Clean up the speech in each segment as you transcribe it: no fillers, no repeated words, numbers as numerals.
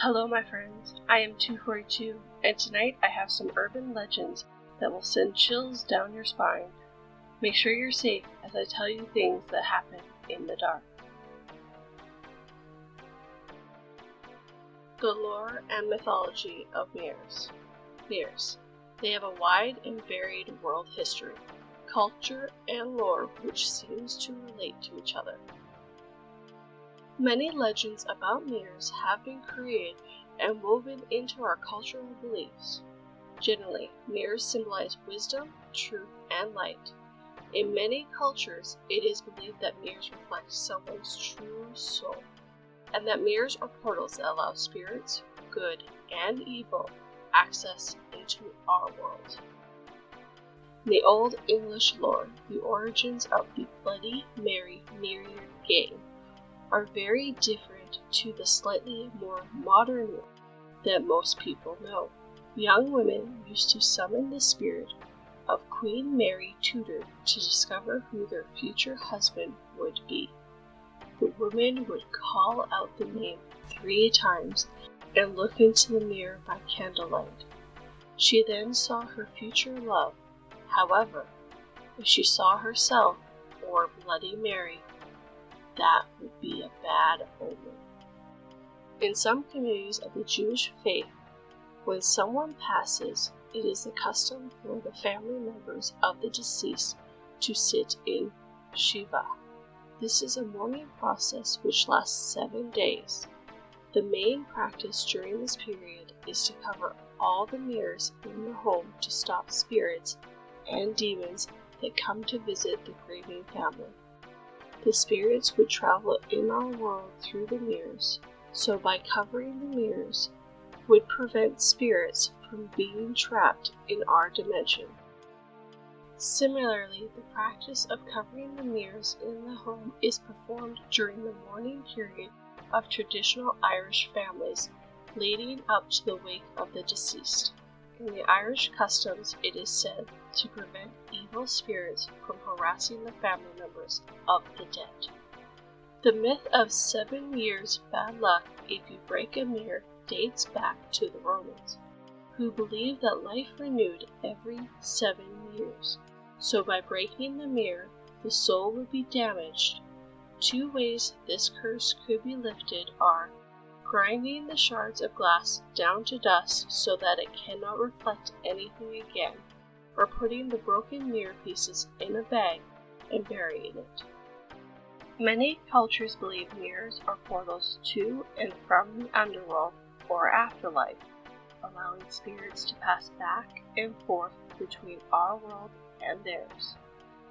Hello my friends, I am 242, and tonight I have some urban legends that will send chills down your spine. Make sure you're safe as I tell you things that happen in the dark. The lore and mythology of mirrors. Mirrors. They have a wide and varied world history, culture, and lore which seems to relate to each other. Many legends about mirrors have been created and woven into our cultural beliefs. Generally, mirrors symbolize wisdom, truth, and light. In many cultures, it is believed that mirrors reflect someone's true soul, and that mirrors are portals that allow spirits, good and evil, access into our world. In the Old English lore, the origins of the Bloody Mary mirror game are very different to the slightly more modern one that most people know. Young women used to summon the spirit of Queen Mary Tudor to discover who their future husband would be. The woman would call out the name 3 times and look into the mirror by candlelight. She then saw her future love. However, if she saw herself or Bloody Mary, that would be a bad omen. In some communities of the Jewish faith, when someone passes, it is the custom for the family members of the deceased to sit in Shiva. This is a mourning process which lasts 7 days. The main practice during this period is to cover all the mirrors in the home to stop spirits and demons that come to visit the grieving family. The spirits would travel in our world through the mirrors, so by covering the mirrors would prevent spirits from being trapped in our dimension. Similarly, the practice of covering the mirrors in the home is performed during the mourning period of traditional Irish families leading up to the wake of the deceased. In the Irish customs, it is said to prevent evil spirits from harassing the family members of the dead. The myth of 7 years bad luck if you break a mirror dates back to the Romans, who believed that life renewed every 7 years. So by breaking the mirror, the soul would be damaged. 2 ways this curse could be lifted are grinding the shards of glass down to dust so that it cannot reflect anything again, or putting the broken mirror pieces in a bag and burying it. Many cultures believe mirrors are portals to and from the underworld or afterlife, allowing spirits to pass back and forth between our world and theirs.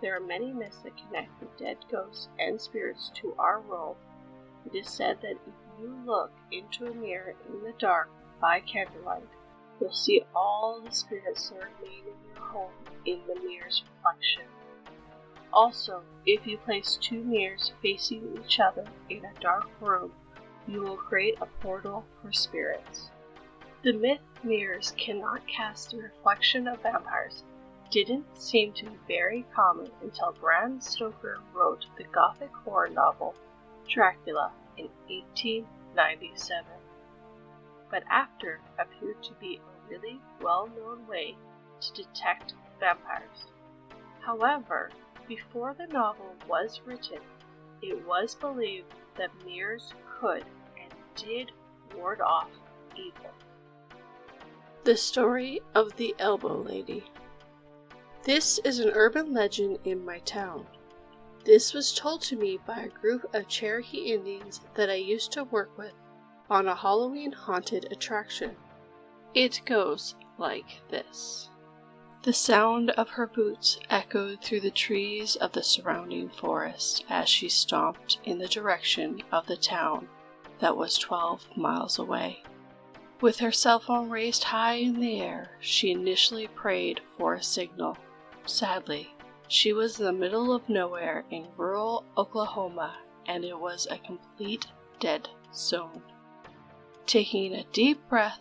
There are many myths that connect the dead ghosts and spirits to our world. It is said that if you look into a mirror in the dark by candlelight, you'll see all the spirits that remain in your home in the mirror's reflection. Also, if you place 2 mirrors facing each other in a dark room, you will create a portal for spirits. The myth mirrors cannot cast the reflection of vampires didn't seem to be very common until Bram Stoker wrote the Gothic horror novel Dracula in 1897. But after appeared to be a really well-known way to detect vampires. However, before the novel was written, it was believed that mirrors could and did ward off evil. The story of the Elbow Lady. This is an urban legend in my town. This was told to me by a group of Cherokee Indians that I used to work with on a Halloween haunted attraction. It goes like this. The sound of her boots echoed through the trees of the surrounding forest as she stomped in the direction of the town that was 12 miles away. With her cell phone raised high in the air, she initially prayed for a signal. Sadly, she was in the middle of nowhere in rural Oklahoma, and it was a complete dead zone. Taking a deep breath,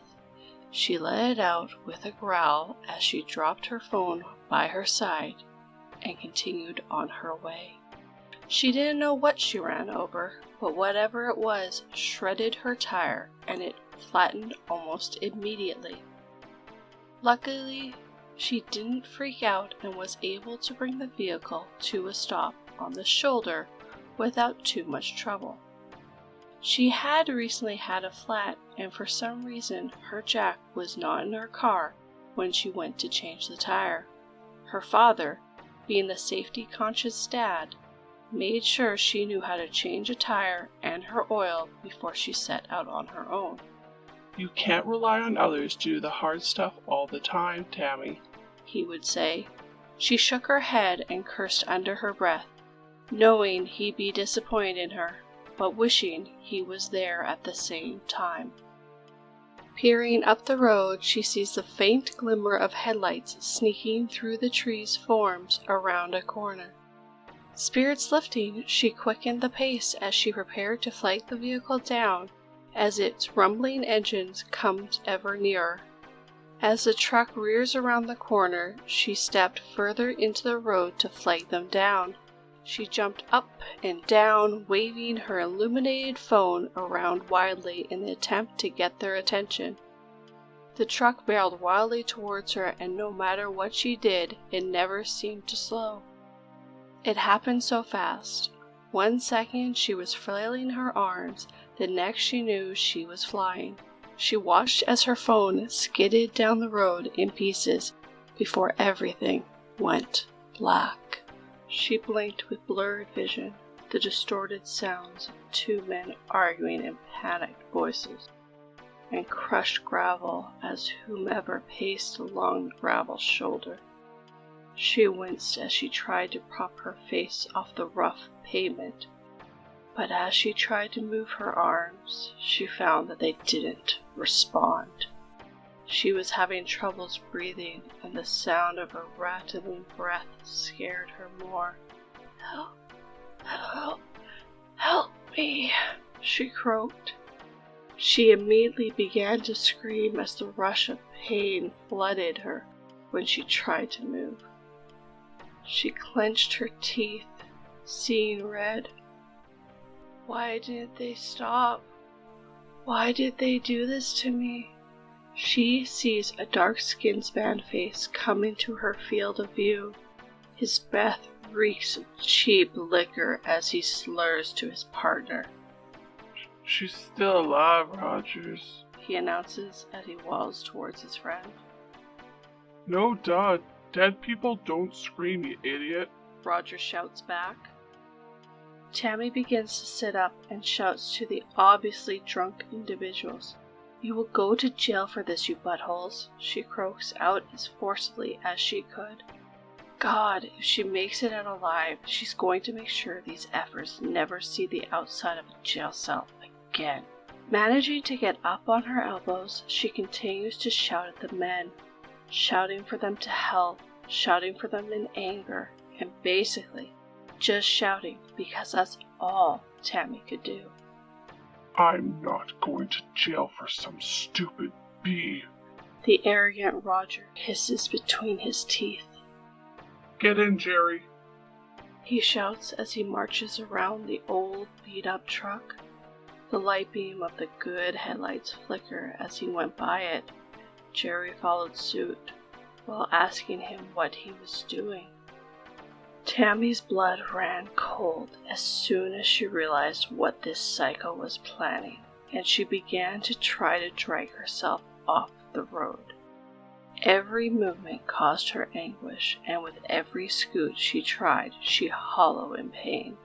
she let it out with a growl as she dropped her phone by her side and continued on her way. She didn't know what she ran over, but whatever it was shredded her tire and it flattened almost immediately. Luckily, she didn't freak out and was able to bring the vehicle to a stop on the shoulder without too much trouble. She had recently had a flat, and for some reason her jack was not in her car when she went to change the tire. Her father, being the safety-conscious dad, made sure she knew how to change a tire and her oil before she set out on her own. "You can't rely on others to do the hard stuff all the time, Tammy," he would say. She shook her head and cursed under her breath, knowing he'd be disappointed in her, but wishing he was there at the same time. Peering up the road, she sees the faint glimmer of headlights sneaking through the trees formed around a corner. Spirits lifting, she quickened the pace as she prepared to flag the vehicle down as its rumbling engines come ever nearer. As the truck rears around the corner, she stepped further into the road to flag them down. She jumped up and down, waving her illuminated phone around wildly in the attempt to get their attention. The truck barreled wildly towards her, and no matter what she did, it never seemed to slow. It happened so fast. 1 second she was flailing her arms, the next she knew she was flying. She watched as her phone skidded down the road in pieces before everything went black. She blinked with blurred vision, the distorted sounds of 2 men arguing in panicked voices, and crushed gravel as whomever paced along the gravel shoulder. She winced as she tried to prop her face off the rough pavement, but as she tried to move her arms, she found that they didn't respond. She was having troubles breathing, and the sound of her rattling breath scared her more. "Help! Help! Help me!" she croaked. She immediately began to scream as the rush of pain flooded her when she tried to move. She clenched her teeth, seeing red. Why didn't they stop? Why did they do this to me? She sees a dark-skinned man's face come into her field of view. His breath reeks of cheap liquor as he slurs to his partner. "She's still alive, Rogers," he announces as he waddles towards his friend. "No duh. Dead people don't scream, you idiot," Roger shouts back. Tammy begins to sit up and shouts to the obviously drunk individuals. "You will go to jail for this, you buttholes," she croaks out as forcibly as she could. God, if she makes it out alive, she's going to make sure these effers never see the outside of a jail cell again. Managing to get up on her elbows, she continues to shout at the men, shouting for them to help, shouting for them in anger, and basically just shouting because that's all Tammy could do. "I'm not going to jail for some stupid bee," the arrogant Roger hisses between his teeth. "Get in, Jerry," he shouts as he marches around the old beat-up truck. The light beam of the good headlights flicker as he went by it. Jerry followed suit, while asking him what he was doing. Tammy's blood ran cold as soon as she realized what this psycho was planning, and she began to try to drag herself off the road. Every movement caused her anguish, and with every scoot she tried, she hollowed in pain.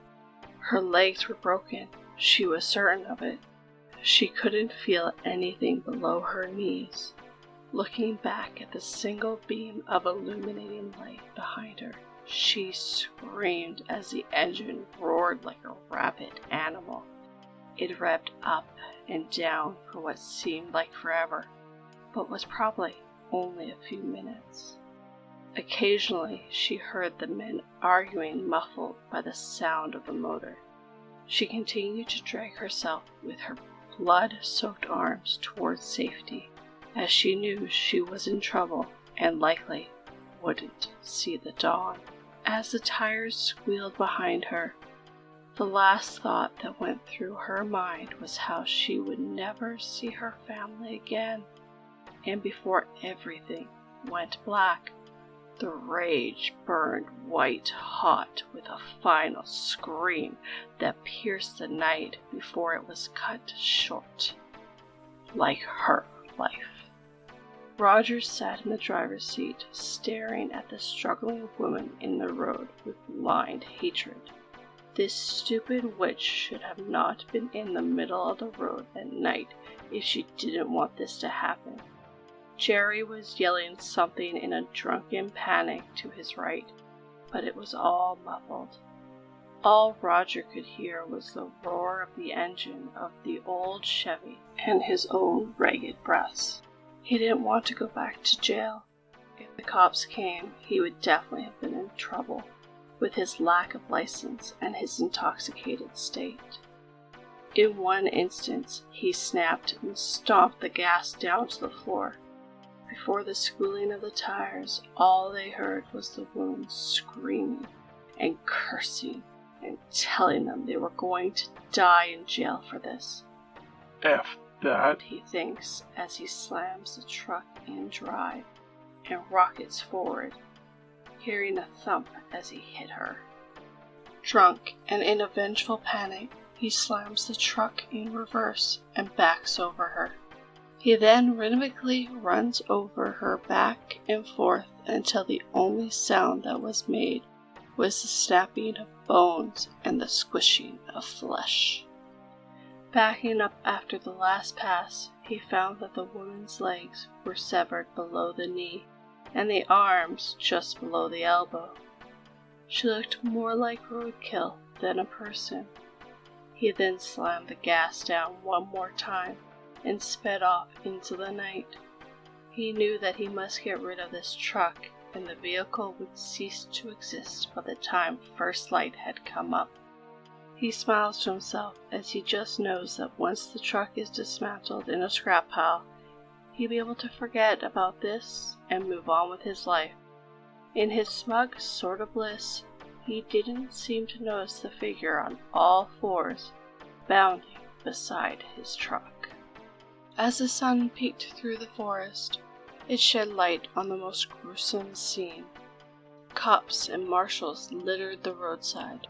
Her legs were broken, she was certain of it. She couldn't feel anything below her knees. Looking back at the single beam of illuminating light behind her, she screamed as the engine roared like a rabid animal. It revved up and down for what seemed like forever, but was probably only a few minutes. Occasionally, she heard the men arguing, muffled by the sound of the motor. She continued to drag herself with her blood-soaked arms towards safety, as she knew she was in trouble and likely wouldn't see the dawn. As the tires squealed behind her, The last thought that went through her mind was how she would never see her family again. And before everything went black, the rage burned white hot with a final scream that pierced the night before it was cut short. Like her life. Roger sat in the driver's seat, staring at the struggling woman in the road with blind hatred. This stupid witch should have not been in the middle of the road at night if she didn't want this to happen. Jerry was yelling something in a drunken panic to his right, but it was all muffled. All Roger could hear was the roar of the engine of the old Chevy and his own ragged breaths. He didn't want to go back to jail. If the cops came, he would definitely have been in trouble with his lack of license and his intoxicated state. In one instance, he snapped and stomped the gas down to the floor. Before the squealing of the tires, all they heard was the woman screaming and cursing and telling them they were going to die in jail for this. F that, he thinks as he slams the truck in drive and rockets forward, hearing a thump as he hit her. Drunk and in a vengeful panic, he slams the truck in reverse and backs over her. He then rhythmically runs over her back and forth until the only sound that was made was the snapping of bones and the squishing of flesh. Backing up after the last pass, he found that the woman's legs were severed below the knee and the arms just below the elbow. She looked more like roadkill than a person. He then slammed the gas down one more time and sped off into the night. He knew that he must get rid of this truck and the vehicle would cease to exist by the time first light had come up. He smiles to himself as he just knows that once the truck is dismantled in a scrap pile, he'll be able to forget about this and move on with his life. In his smug sort of bliss, he didn't seem to notice the figure on all fours, bounding beside his truck. As the sun peeked through the forest, it shed light on the most gruesome scene. Cops and marshals littered the roadside.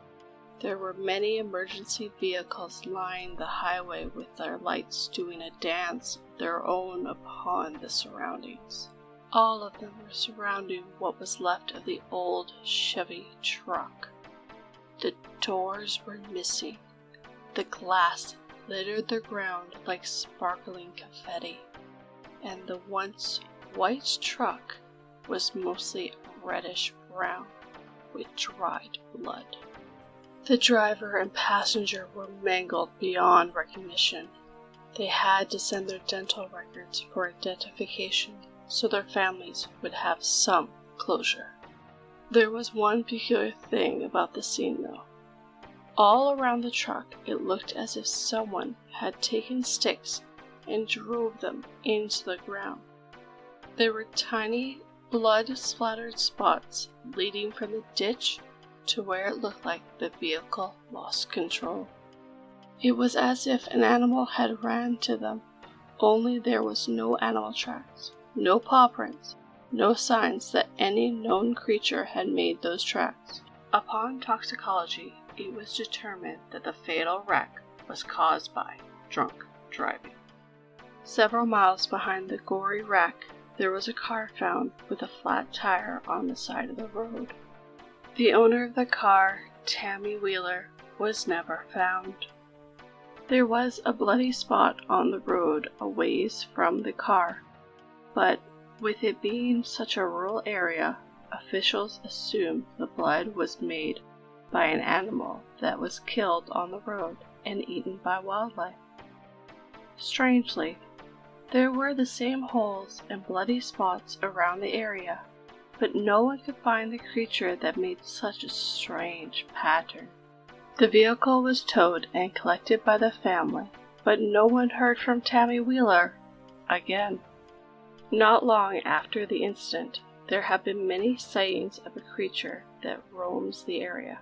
There were many emergency vehicles lining the highway with their lights doing a dance of their own upon the surroundings. All of them were surrounding what was left of the old Chevy truck. The doors were missing. The glass littered the ground like sparkling confetti, and the once white truck was mostly reddish-brown with dried blood. The driver and passenger were mangled beyond recognition. They had to send their dental records for identification so their families would have some closure. There was one peculiar thing about the scene though. All around the truck it looked as if someone had taken sticks and drove them into the ground. There were tiny blood-splattered spots leading from the ditch to where it looked like the vehicle lost control. It was as if an animal had ran to them, only there was no animal tracks, no paw prints, no signs that any known creature had made those tracks. Upon toxicology, it was determined that the fatal wreck was caused by drunk driving. Several miles behind the gory wreck, there was a car found with a flat tire on the side of the road. The owner of the car, Tammy Wheeler, was never found. There was a bloody spot on the road a ways from the car, but with it being such a rural area, officials assumed the blood was made by an animal that was killed on the road and eaten by wildlife. Strangely, there were the same holes and bloody spots around the area, but no one could find the creature that made such a strange pattern. The vehicle was towed and collected by the family, but no one heard from Tammy Wheeler again. Not long after the incident, there have been many sightings of a creature that roams the area.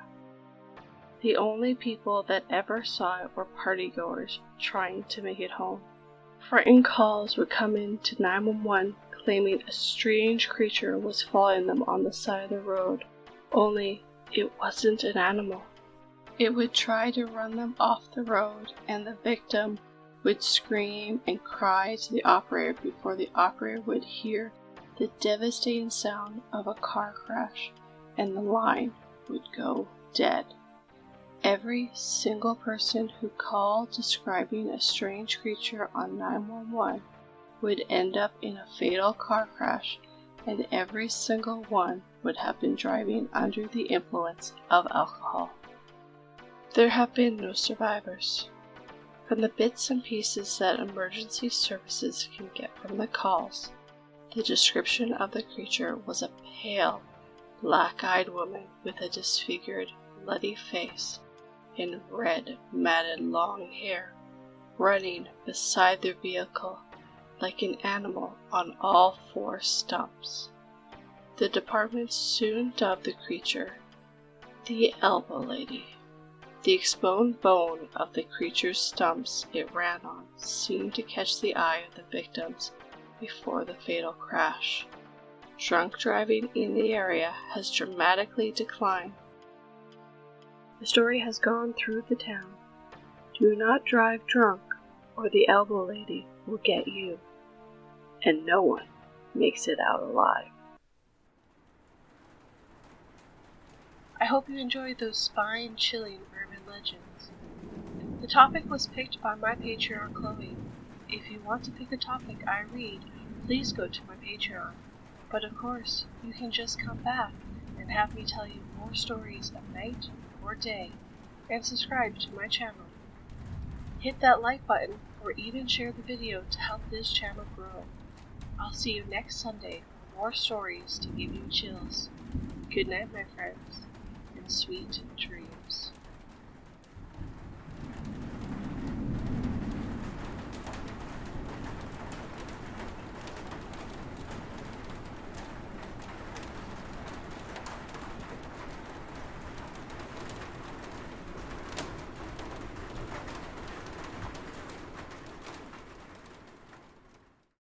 The only people that ever saw it were partygoers trying to make it home. Frightened calls would come in to 911 claiming a strange creature was following them on the side of the road, only it wasn't an animal. It would try to run them off the road, and the victim would scream and cry to the operator before the operator would hear the devastating sound of a car crash, and the line would go dead. Every single person who called describing a strange creature on 911 would end up in a fatal car crash, and every single one would have been driving under the influence of alcohol. There have been no survivors. From the bits and pieces that emergency services can get from the calls, the description of the creature was a pale, black-eyed woman with a disfigured, bloody face and red, matted long hair, running beside their vehicle like an animal on all four stumps. The department soon dubbed the creature the Elbow Lady. The exposed bone of the creature's stumps it ran on seemed to catch the eye of the victims before the fatal crash. Drunk driving in the area has dramatically declined. The story has gone through the town. Do not drive drunk, or the Elbow Lady will get you. And no one makes it out alive. I hope you enjoyed those spine-chilling urban legends. The topic was picked by my Patreon, Chloe. If you want to pick a topic I read, please go to my Patreon. But of course, you can just come back and have me tell you more stories of night or day, and subscribe to my channel. Hit that like button or even share the video to help this channel grow. I'll see you next Sunday for more stories to give you chills. Good night, my friends, and sweet dreams.